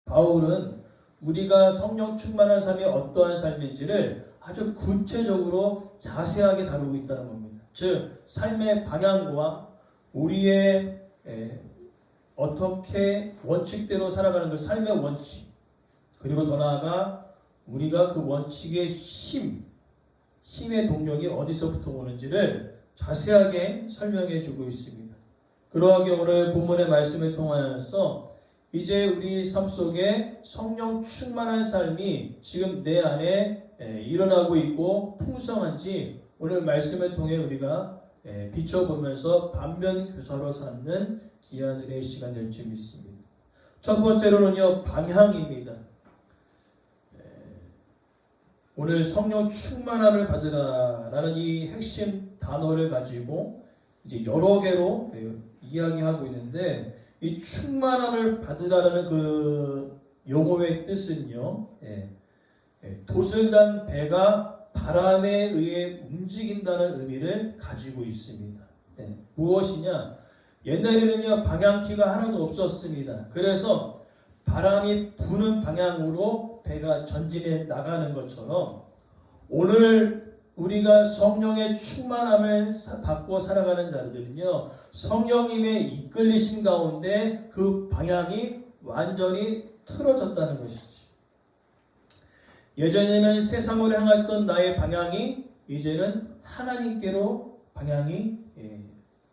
바울은 우리가 성령 충만한 삶이 어떠한 삶인지를 아주 구체적으로 자세하게 다루고 있다는 겁니다. 즉 삶의 방향과 우리의 어떻게 원칙대로 살아가는 그 삶의 원칙, 그리고 더 나아가 우리가 그 원칙의 힘의 동력이 어디서부터 오는지를 자세하게 설명해 주고 있습니다. 그러하게 오늘 본문의 말씀을 통하여서 이제 우리 삶 속에 성령 충만한 삶이 지금 내 안에 일어나고 있고 풍성한지 오늘 말씀을 통해 우리가 비춰보면서 반면교사로 삼는 귀한 은혜의 시간 될 줄 믿습니다. 첫 번째로는요, 방향입니다. 오늘 성령 충만함을 받으라라는 이 핵심 단어를 가지고 이제 여러 개로 이야기하고 있는데, 이 충만함을 받으라는 그 용어의 뜻은요, 돛을 단 배가 바람에 의해 움직인다는 의미를 가지고 있습니다. 무엇이냐? 옛날에는요, 방향키가 하나도 없었습니다. 그래서 바람이 부는 방향으로 배가 전진해 나가는 것처럼 오늘 우리가 성령의 충만함을 받고 살아가는 자들은요, 성령님의 이끌리심 가운데 그 방향이 완전히 틀어졌다는 것이지. 예전에는 세상으로 향했던 나의 방향이 이제는 하나님께로 방향이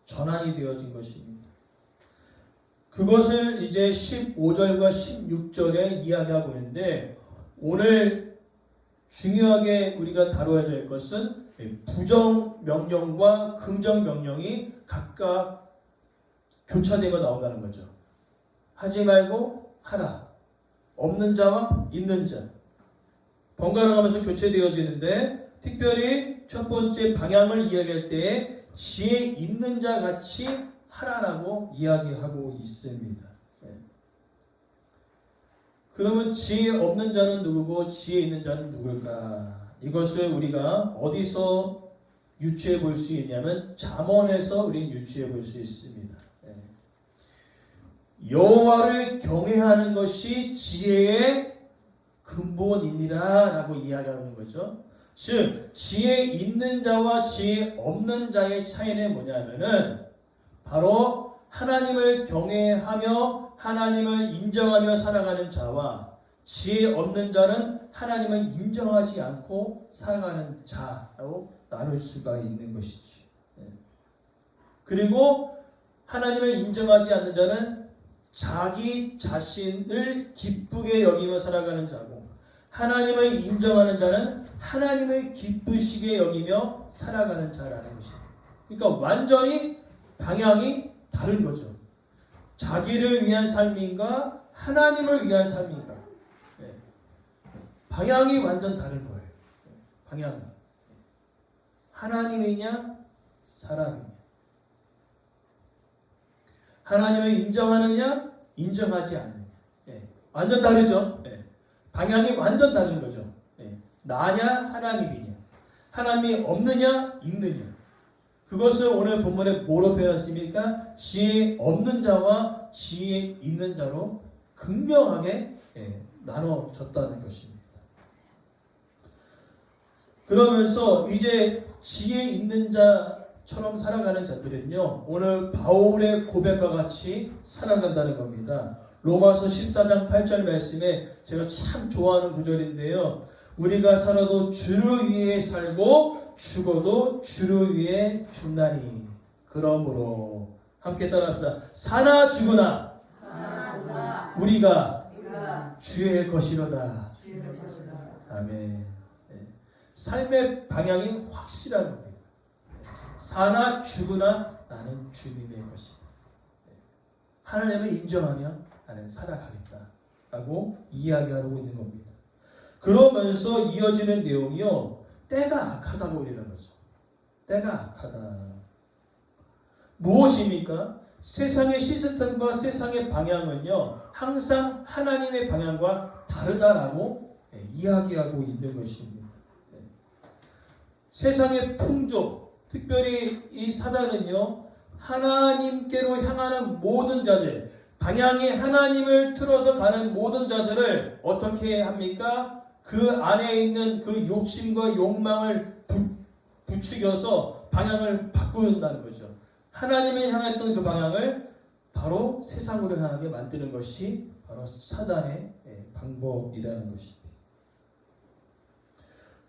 전환이 되어진 것입니다. 그것을 이제 15절과 16절에 이야기하고 있는데, 오늘 중요하게 우리가 다뤄야 될 것은 부정 명령과 긍정 명령이 각각 교차되며 나온다는 거죠. 하지 말고 하라. 없는 자와 있는 자. 번갈아 가면서 교체되어지는데, 특별히 첫 번째 방향을 이야기할 때 지혜 있는 자 같이 하라라고 이야기하고 있습니다. 그러면 지혜 없는 자는 누구고 지혜 있는 자는 누굴까? 이것을 우리가 어디서 유추해 볼 수 있냐면 잠언에서 우리는 유추해 볼 수 있습니다. 여호와를 경외하는 것이 지혜의 근본이니라 라고 이야기하는 거죠. 즉 지혜 있는 자와 지혜 없는 자의 차이는 뭐냐면은 바로 하나님을 경외하며 하나님을 인정하며 살아가는 자와 지혜 없는 자는 하나님을 인정하지 않고 살아가는 자라고 나눌 수가 있는 것이지. 그리고 하나님을 인정하지 않는 자는 자기 자신을 기쁘게 여기며 살아가는 자고, 하나님을 인정하는 자는 하나님을 기쁘시게 여기며 살아가는 자라는 것입니다. 그러니까 완전히 방향이 다른 거죠. 자기를 위한 삶인가 하나님을 위한 삶인가, 방향이 완전 다른 거예요. 방향이 하나님이냐 사람이냐, 하나님을 인정하느냐 인정하지 않느냐, 완전 다르죠. 방향이 완전 다른 거죠. 나냐 하나님이냐, 하나님이 없느냐 있느냐. 그것을 오늘 본문에 뭐로 표현했습니까? 지혜 없는 자와 지혜 있는 자로 극명하게 나눠졌다는 것입니다. 그러면서 이제 지혜 있는 자처럼 살아가는 자들은요, 오늘 바울의 고백과 같이 살아간다는 겁니다. 로마서 14장 8절 말씀에 제가 참 좋아하는 구절인데요. 우리가 살아도 주를 위해 살고 죽어도 주를 위해 죽나니 그러므로 함께 따라합시다. 사나 죽으나 우리가 주의 것이로다. 아멘. 삶의 방향이 확실한 겁니다. 사나 죽으나 나는 주님의 것이다. 하나님을 인정하며 나는 살아가겠다라고 이야기하고 있는 겁니다. 그러면서 이어지는 내용이요, 때가 악하다고 이러는 거죠. 때가 악하다. 무엇입니까? 세상의 시스템과 세상의 방향은요, 항상 하나님의 방향과 다르다라고 이야기하고 있는 것입니다. 세상의 풍조, 특별히 이 사단은요, 하나님께로 향하는 모든 자들, 방향이 하나님을 틀어서 가는 모든 자들을 어떻게 합니까? 그 안에 있는 그 욕심과 욕망을 부추겨서 방향을 바꾼다는 거죠. 하나님을 향했던 그 방향을 바로 세상으로 향하게 만드는 것이 바로 사단의 방법이라는 것입니다.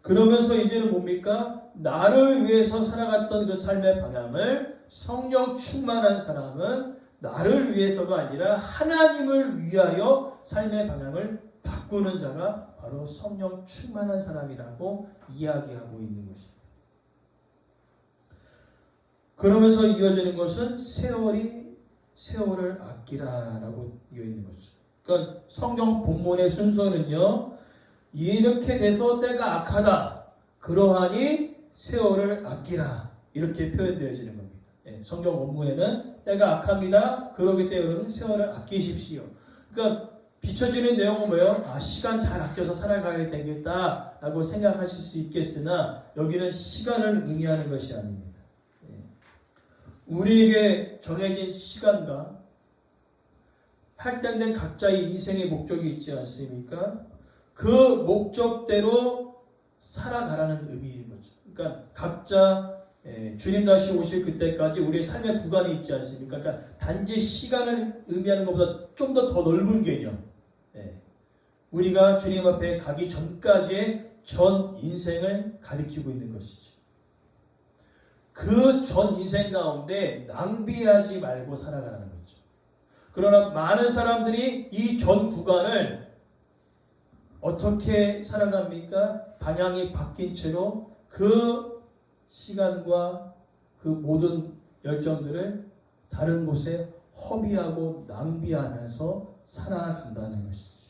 그러면서 이제는 뭡니까? 나를 위해서 살아갔던 그 삶의 방향을 성령 충만한 사람은 나를 위해서가 아니라 하나님을 위하여 삶의 방향을 바꾸는 자가 바로 성령 충만한 사람이라고 이야기하고 있는 것입니다. 그러면서 이어지는 것은 세월을 아끼라라고 이어 있는 거죠. 그러니까 성경 본문의 순서는요. 이렇게 돼서 때가 악하다. 그러하니 세월을 아끼라. 이렇게 표현되어지는 겁니다. 성경 원문에는 때가 악합니다. 그러기 때문에 세월을 아끼십시오. 그러니까 비춰지는 내용은 뭐예요? 시간 잘 아껴서 살아가야 되겠다라고 생각하실 수 있겠으나 여기는 시간을 의미하는 것이 아닙니다. 우리에게 정해진 시간과 할당된 각자의 인생의 목적이 있지 않습니까? 그 목적대로 살아가라는 의미인 거죠. 그러니까 각자 주님 다시 오실 그때까지 우리의 삶의 구간이 있지 않습니까? 그러니까 단지 시간을 의미하는 것보다 좀 더 넓은 개념. 우리가 주님 앞에 가기 전까지의 전 인생을 가리키고 있는 것이죠. 그 전 인생 가운데 낭비하지 말고 살아가라는 거죠. 그러나 많은 사람들이 이 전 구간을 어떻게 살아갑니까? 방향이 바뀐 채로 그 시간과 그 모든 열정들을 다른 곳에 허비하고 낭비하면서 살아간다는 것이죠.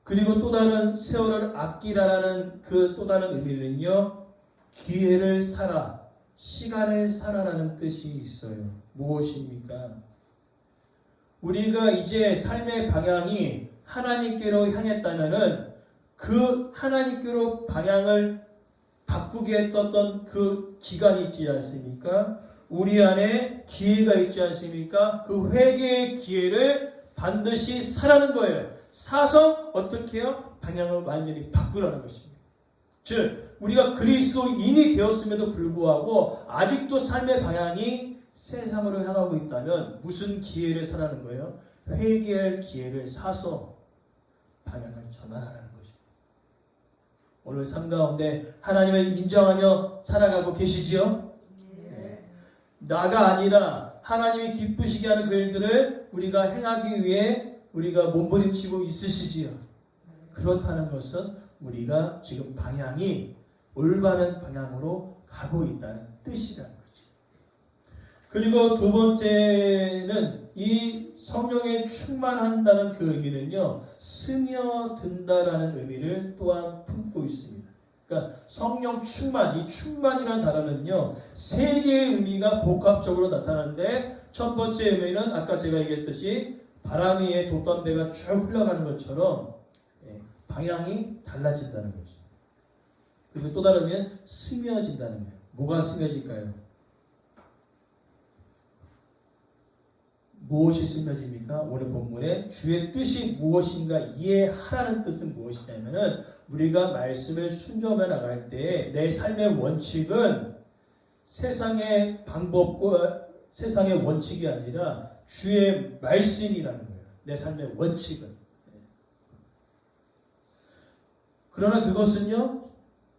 그리고 또 다른 세월을 아끼라라는 그 또 다른 의미는요. 기회를 살아, 시간을 살아라는 뜻이 있어요. 무엇입니까? 우리가 이제 삶의 방향이 하나님께로 향했다면은 그 하나님께로 방향을 바꾸게 했던 그 기간이 있지 않습니까? 우리 안에 기회가 있지 않습니까? 그 회개의 기회를 반드시 사라는 거예요. 사서 어떻게 해요? 방향을 완전히 바꾸라는 것입니다. 즉 우리가 그리스도인이 되었음에도 불구하고 아직도 삶의 방향이 세상으로 향하고 있다면 무슨 기회를 사라는 거예요? 회개할 기회를 사서 방향을 전환하라는 것입니다. 오늘 삶 가운데 하나님을 인정하며 살아가고 계시지요? 네. 나가 아니라 하나님이 기쁘시게 하는 그 일들을 우리가 행하기 위해 우리가 몸부림치고 있으시지요. 그렇다는 것은 우리가 지금 방향이 올바른 방향으로 가고 있다는 뜻이라는 거죠. 그리고 두 번째는 이 성령에 충만한다는 그 의미는요, 스며든다라는 의미를 또한 품고 있습니다. 그러니까 성령 충만, 이 충만이라는 단어는요, 세 개의 의미가 복합적으로 나타나는데 첫 번째 의미는 아까 제가 얘기했듯이 바람 위에 돛담배가 쭉 흘러가는 것처럼 방향이 달라진다는 거죠. 그리고 또 다른 의미는 스며진다는 거예요. 뭐가 스며질까요? 무엇이 스며집니까? 오늘 본문에 주의 뜻이 무엇인가 이해하라는 뜻은 무엇이냐면은 우리가 말씀을 순종해 나갈 때 내 삶의 원칙은 세상의 방법과 세상의 원칙이 아니라 주의 말씀이라는 거예요. 내 삶의 원칙은. 그러나 그것은요,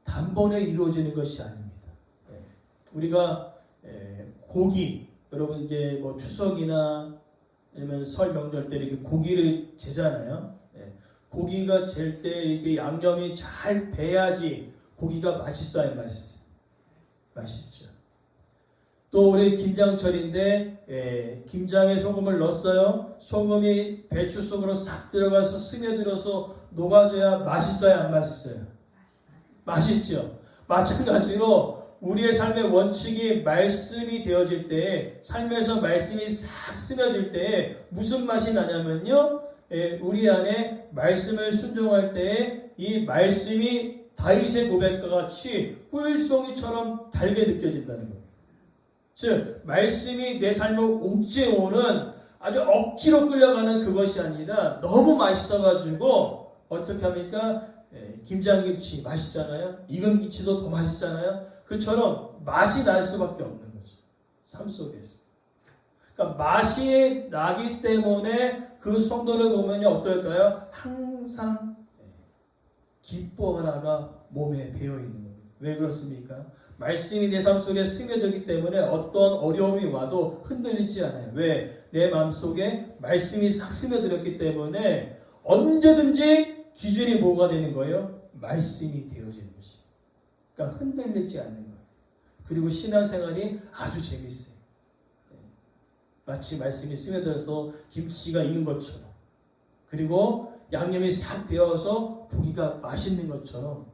단번에 이루어지는 것이 아닙니다. 우리가 고기, 여러분 이제 뭐 추석이나 아니면 설 명절 때 이렇게 고기를 재잖아요. 고기가 젤 때 이렇게 양념이 잘 배야지 고기가 맛있어요, 맛있어요. 맛있죠. 또 우리 김장철인데 김장에 소금을 넣었어요. 소금이 배추 속으로 싹 들어가서 스며들어서 녹아져야 맛있어요, 안 맛있어요? 맛있죠. 마찬가지로 우리의 삶의 원칙이 말씀이 되어질 때, 삶에서 말씀이 싹 스며질 때 무슨 맛이 나냐면요, 우리 안에 말씀을 순종할 때 이 말씀이 다윗의 고백과 같이 꿀송이처럼 달게 느껴진다는 겁니다. 즉 말씀이 내 삶을 옥죄오는 아주 억지로 끌려가는 그것이 아니라 너무 맛있어가지고 어떻게 합니까? 김장김치 맛있잖아요. 익은 김치도 더 맛있잖아요. 그처럼 맛이 날 수밖에 없는 거죠. 삶 속에서. 그러니까 맛이 나기 때문에 그 성도를 보면 어떨까요? 항상 기뻐하라가 몸에 배어 있는 겁니다. 왜 그렇습니까? 말씀이 내 삶 속에 스며들기 때문에 어떤 어려움이 와도 흔들리지 않아요. 왜? 내 마음속에 말씀이 싹 스며들었기 때문에 언제든지 기준이 뭐가 되는 거예요? 말씀이 되어지는 것입니다. 그러니까 흔들리지 않는 거예요. 그리고 신앙생활이 아주 재밌어요. 마치 말씀이 스며들어서 김치가 익은 것처럼, 그리고 양념이 싹 배어서 고기가 맛있는 것처럼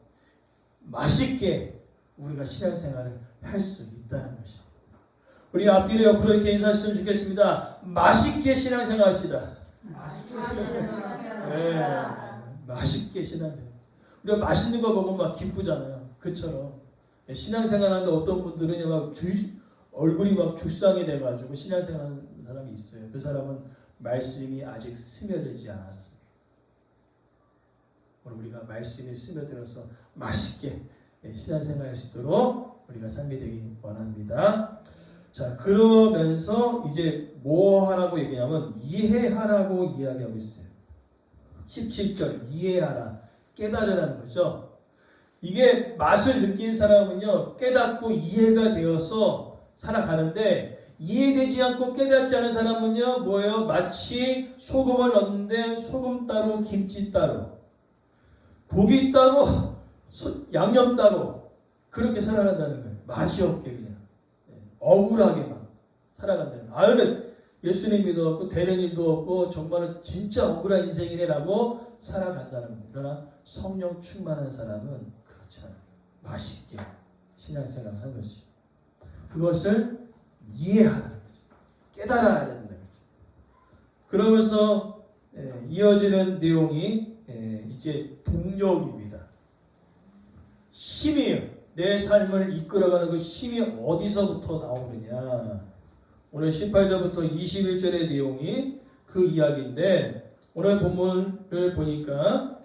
맛있게 우리가 신앙생활을 할 수 있다는 것입니다. 우리 앞뒤로 옆으로 이렇게 인사하시면 좋겠습니다. 맛있게 신앙생활 합시다. 네, 맛있게 신앙생활. 우리가 맛있는 거 먹으면 막 기쁘잖아요. 그처럼 신앙생활 하는데 어떤 분들은 막 얼굴이 막 죽상이 돼가지고 신앙생활 하는 사람이 있어요. 그 사람은 말씀이 아직 스며들지 않았어요. 오늘 우리가 말씀이 스며들어서 맛있게 신앙생활 할 수 있도록 우리가 삶이 되기 원합니다. 자, 그러면서 이제 뭐 하라고 얘기하면 이해하라고 이야기하고 있어요. 17절 이해하라, 깨달으라는 거죠. 이게 맛을 느낀 사람은요, 깨닫고 이해가 되어서 살아가는데, 이해되지 않고 깨닫지 않은 사람은요, 뭐예요? 마치 소금을 넣는데 소금 따로 김치 따로 고기 따로 양념 따로 그렇게 살아간다는 거예요. 맛이 없게 그냥 억울하게만 살아간다는 거예요. 아유는 예수님 믿어갖고 되는 일도 없고 정말은 진짜 억울한 인생이래라고 살아간다는 거예요. 그러나 성령 충만한 사람은 그렇지 않아요. 맛있게 신앙생활을 하는 것이. 그것을 이해하라는 거죠. 깨달아야 된다는 거죠. 그러면서 이어지는 내용이 이제 동력입니다. 힘이에요. 내 삶을 이끌어가는 그 힘이 어디서부터 나오느냐. 오늘 18절부터 21절의 내용이 그 이야기인데, 오늘 본문을 보니까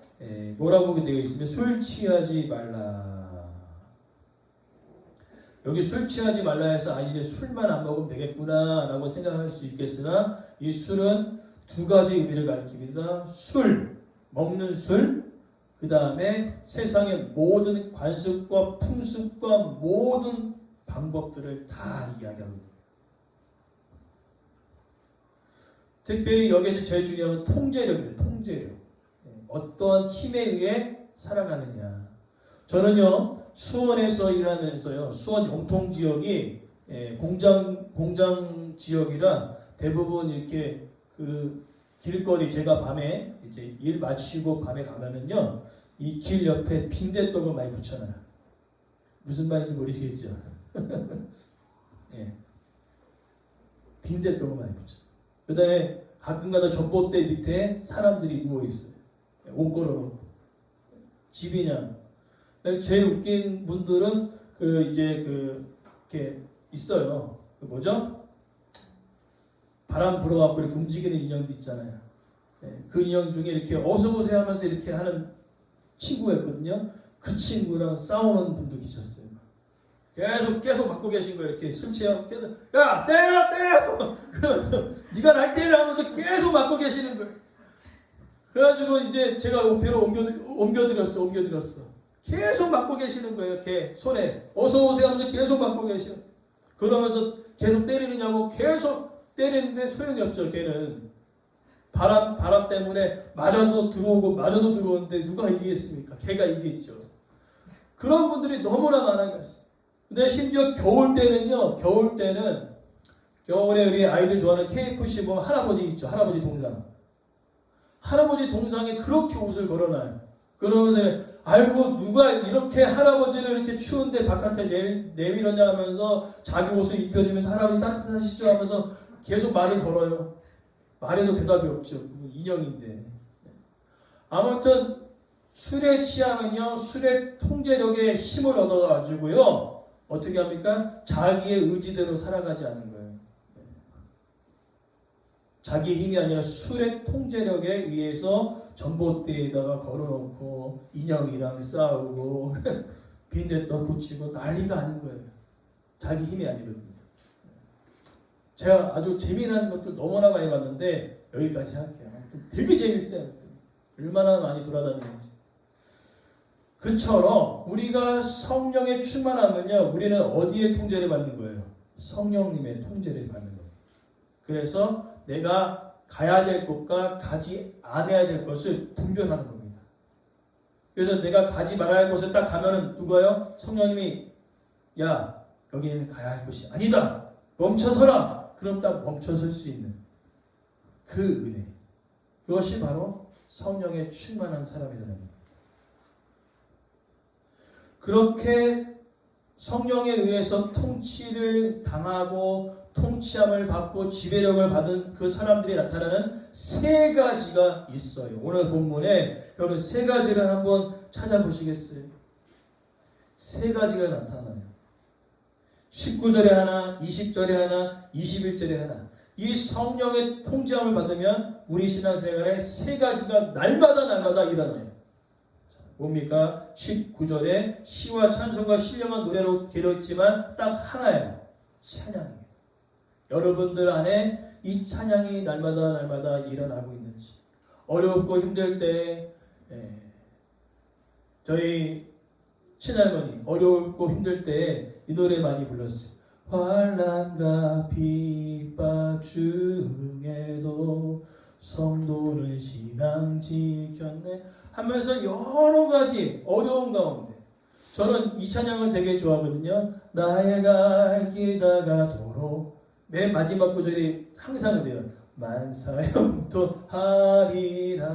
뭐라고 되어 있으면 술 취하지 말라. 여기 술 취하지 말라 해서 이제 술만 안 먹으면 되겠구나 라고 생각할 수 있겠으나, 이 술은 두 가지 의미를 가리킵니다. 술, 먹는 술, 그 다음에 세상의 모든 관습과 풍습과 모든 방법들을 다 이야기하고 있습니다. 특별히 여기서 제일 중요한 건 통제력입니다. 통제력. 어떠한 힘에 의해 살아가느냐. 저는요, 수원에서 일하면서요, 수원 영통 지역이 공장 지역이라 대부분 이렇게 그 길거리, 제가 밤에 이제 일 마치고 밤에 가면은요, 이 길 옆에 빈대떡을 많이 붙여놔요. 무슨 말인지 모르시겠죠? 예. 빈대떡을 많이 붙여. 그 다음에 가끔가다 전봇대 밑에 사람들이 누워있어요. 옷 걸어놓고. 집이냐. 제일 웃긴 분들은 이렇게 있어요. 그 뭐죠? 바람 불어갖고 이렇게 움직이는 인형도 있잖아요. 그 인형 중에 이렇게 어서오세요 하면서 이렇게 하는 친구가 있거든요. 그 친구랑 싸우는 분도 계셨어요. 계속 맞고 계신 거예요. 이렇게 술 취하고 계속 야 때려 그러면서 네가 날 때려 하면서 계속 맞고 계시는 거예요. 그래가지고 이제 제가 배로 옮겨드렸어. 계속 맞고 계시는 거예요. 걔 손에 어서오세요 하면서 계속 맞고 계셔. 그러면서 계속 때리느냐고 계속 때리는데 소용이 없죠. 걔는 바람 때문에 맞아도 들어오는데 누가 이기겠습니까? 걔가 이기겠죠. 그런 분들이 너무나 많아졌어요. 근데 심지어 겨울 때는 겨울에 우리 아이들 좋아하는 KFC 보면 할아버지 있죠. 할아버지 동상. 할아버지 동상에 그렇게 옷을 걸어놔요. 그러면서 아이고 누가 이렇게 할아버지를 이렇게 추운데 바깥에 내밀었냐 하면서 자기 옷을 입혀주면서 할아버지 따뜻하시죠 하면서 계속 말을 걸어요. 말해도 대답이 없죠. 인형인데. 아무튼 술에 취하면요, 술의 통제력에 힘을 얻어가지고요, 어떻게 합니까? 자기의 의지대로 살아가지 않은 거예요. 자기 힘이 아니라 술의 통제력에 의해서 전봇대에다가 걸어놓고 인형이랑 싸우고 빈대떡 붙이고 난리가 아닌 거예요. 자기 힘이 아니거든요. 제가 아주 재미난 것들 너무나 많이 봤는데 여기까지 할게요. 되게 재밌어요. 얼마나 많이 돌아다니는지. 그처럼 우리가 성령에 충만하면요, 우리는 어디에 통제를 받는 거예요? 성령님의 통제를 받는 거예요. 그래서 내가 가야 될 곳과 가지 않아야 될 것을 분별하는 겁니다. 그래서 내가 가지 말아야 할 곳에 딱 가면은 누가요? 성령님이 야, 여기는 가야 할 곳이 아니다. 멈춰서라. 그럼 딱 멈춰설 수 있는 그 은혜. 그것이 바로 성령에 충만한 사람이라는 겁니다. 그렇게 성령에 의해서 통치를 당하고 통치함을 받고 지배력을 받은 그 사람들이 나타나는 세 가지가 있어요. 오늘 본문에 여러분 세 가지를 한번 찾아보시겠어요? 세 가지가 나타나요. 19절에 하나, 20절에 하나, 21절에 하나. 이 성령의 통제함을 받으면 우리 신앙생활에 세 가지가 날마다 일어나요. 뭡니까? 19절에 시와 찬송과 신령한 노래로 기록했지만 딱 하나예요. 찬양이에요. 여러분들 안에 이 찬양이 날마다 일어나고 있는지. 어렵고 힘들 때 저희 친할머니 어렵고 힘들 때 이 노래 많이 불렀어요. 환난과 핍박 중에도 성도는 신앙 지켰네 하면서 여러 가지 어려운 가운데 저는 이 찬양을 되게 좋아하거든요. 나의 갈 길 다가도록 맨 마지막 구절이 항상 돼요. 만사형통하리라.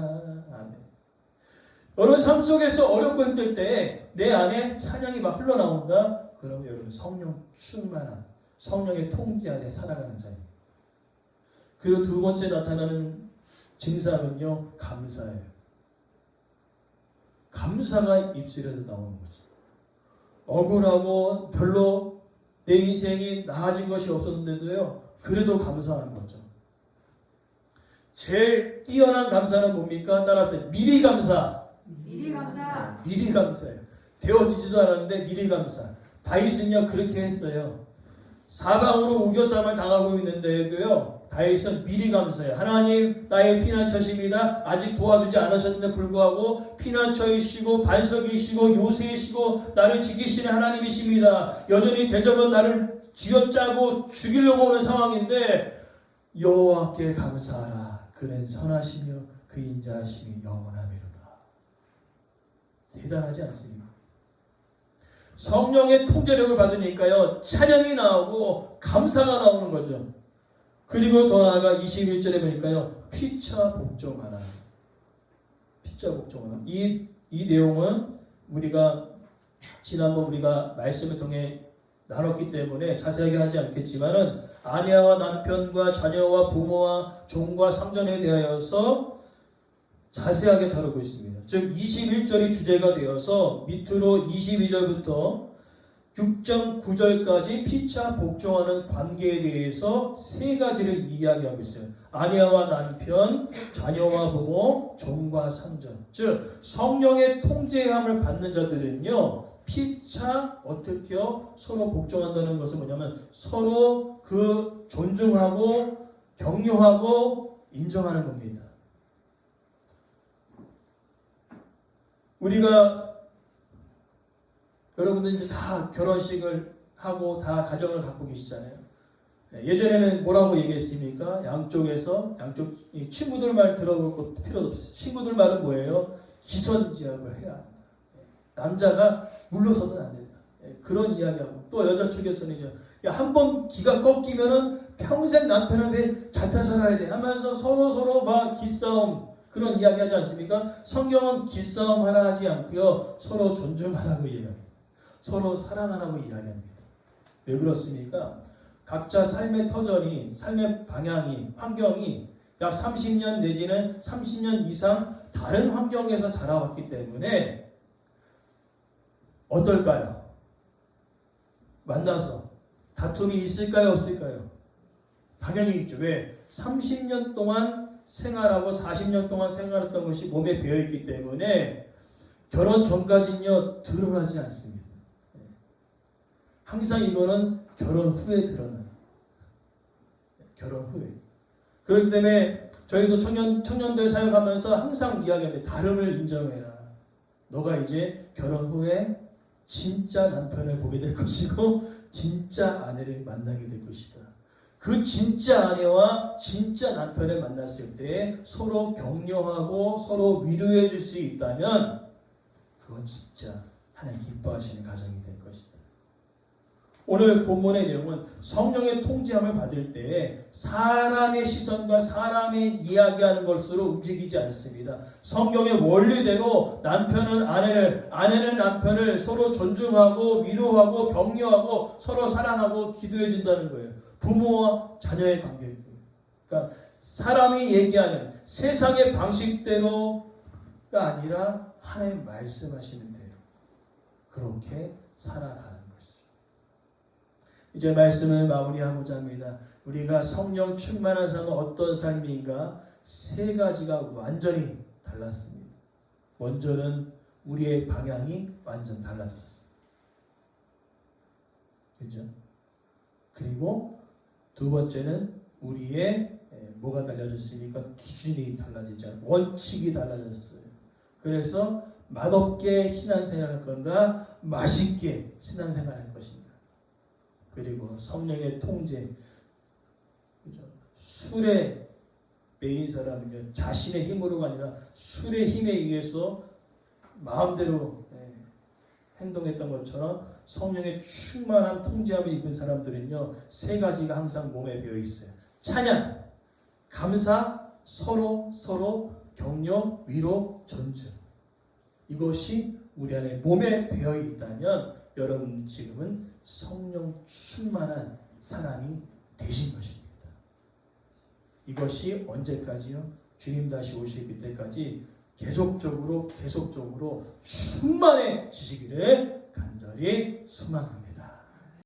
아멘. 여러분 삶 속에서 어렵고 힘들 때 내 안에 찬양이 막 흘러나온다. 그러면 여러분 성령 충만한 성령의 통제 아래 살아가는 자입니다. 그리고 두 번째 나타나는 증상은요, 감사예요. 감사가 입술에서 나오는 거죠. 억울하고 별로 내 인생이 나아진 것이 없었는데도요, 그래도 감사한 거죠. 제일 뛰어난 감사는 뭡니까? 따라서 미리 감사. 미리 감사. 미리 감사예요. 되어지지도 않았는데 미리 감사. 다윗은요 그렇게 했어요. 사방으로 우겨쌈을 당하고 있는데도요, 다윗은 미리 감사해요. 하나님, 나의 피난처십니다. 아직 도와주지 않으셨는데 불구하고 피난처이시고 반석이시고 요새이시고 나를 지키시는 하나님이십니다. 여전히 대적은 나를 쥐어짜고 죽이려고 오는 상황인데 여호와께 감사하라. 그는 선하시며 그 인자하심이 영원하미로다. 대단하지 않습니까? 성령의 통제력을 받으니까요, 찬양이 나오고 감사가 나오는 거죠. 그리고 더 나아가 21절에 보니까요, 피차 복종하라. 피차 복종하라. 이 내용은 우리가 지난번 우리가 말씀을 통해 나눴기 때문에 자세하게 하지 않겠지만은 아내와 남편과 자녀와 부모와 종과 상전에 대하여서 자세하게 다루고 있습니다. 즉 21절이 주제가 되어서 밑으로 22절부터 6.9절까지 피차 복종하는 관계에 대해서 세 가지를 이야기하고 있어요. 아내와 남편, 자녀와 부모, 종과 상전. 즉 성령의 통제함을 받는 자들은요, 피차 어떻게요? 서로 복종한다는 것은 뭐냐면 서로 그 존중하고 격려하고 인정하는 겁니다. 우리가 여러분들 이제 다 결혼식을 하고 다 가정을 갖고 계시잖아요. 예전에는 뭐라고 얘기했습니까? 양쪽 친구들 말 들어볼 것 필요도 없어요. 친구들 말은 뭐예요? 기선제압을 해야 한다. 남자가 물러서는 안 된다. 그런 이야기하고 또 여자 쪽에서는요, 한 번 기가 꺾이면은 평생 남편한테 잡혀 살아야 돼 하면서 서로 막 기싸움 그런 이야기 하지 않습니까? 성경은 기싸움 하라 하지 않고요, 서로 존중하라고 이야기합니다. 서로 사랑하라고 이야기합니다. 왜 그렇습니까? 각자 삶의 터전이, 삶의 방향이, 환경이 약 30년 내지는 30년 이상 다른 환경에서 자라왔기 때문에 어떨까요? 만나서 다툼이 있을까요? 없을까요? 당연히 있죠. 왜? 30년 동안 생활하고 40년 동안 생활했던 것이 몸에 배어있기 때문에 결혼 전까지는요 드러나지 않습니다. 항상 이거는 결혼 후에 드러나요. 결혼 후에. 그렇기 때문에 저희도 청년들 사역하면서 항상 이야기합니다. 다름을 인정해라. 너가 이제 결혼 후에 진짜 남편을 보게 될 것이고 진짜 아내를 만나게 될 것이다. 그 진짜 아내와 진짜 남편을 만났을 때 서로 격려하고 서로 위로해 줄 수 있다면 그건 진짜 하나님 기뻐하시는 가정이 될 것이다. 오늘 본문의 내용은 성령의 통제함을 받을 때 사람의 시선과 사람의 이야기하는 것으로 움직이지 않습니다. 성경의 원리대로 남편은 아내를, 아내는 남편을 서로 존중하고 위로하고 격려하고 서로 사랑하고 기도해 준다는 거예요. 부모와 자녀의 관계. 그러니까 사람이 얘기하는 세상의 방식대로가 아니라 하나님 말씀하시는 대로 그렇게 살아가는 것이죠. 이제 말씀을 마무리하고자 합니다. 우리가 성령 충만한 삶은 어떤 삶인가? 세 가지가 완전히 달랐습니다. 먼저는 우리의 방향이 완전 달라졌어요. 그렇죠? 그리고 두 번째는 우리의 뭐가 달라졌습니까? 기준이 달라지죠. 원칙이 달라졌어요. 그래서 맛없게 신앙생활할 건가? 맛있게 신앙생활할 것인가? 그리고 성령의 통제. 그죠? 술에 매인 사람은요, 자신의 힘으로가 아니라 술의 힘에 의해서 마음대로 행동했던 것처럼 성령의 충만한 통제함을 입은 사람들은요, 세 가지가 항상 몸에 배어 있어요. 찬양, 감사, 서로 격려, 위로, 존중. 이것이 우리 안에 몸에 배어 있다면 여러분 지금은 성령 충만한 사람이 되신 것입니다. 이것이 언제까지요? 주님 다시 오실 그때까지 계속적으로 충만해지시기를 간절히 소망합니다.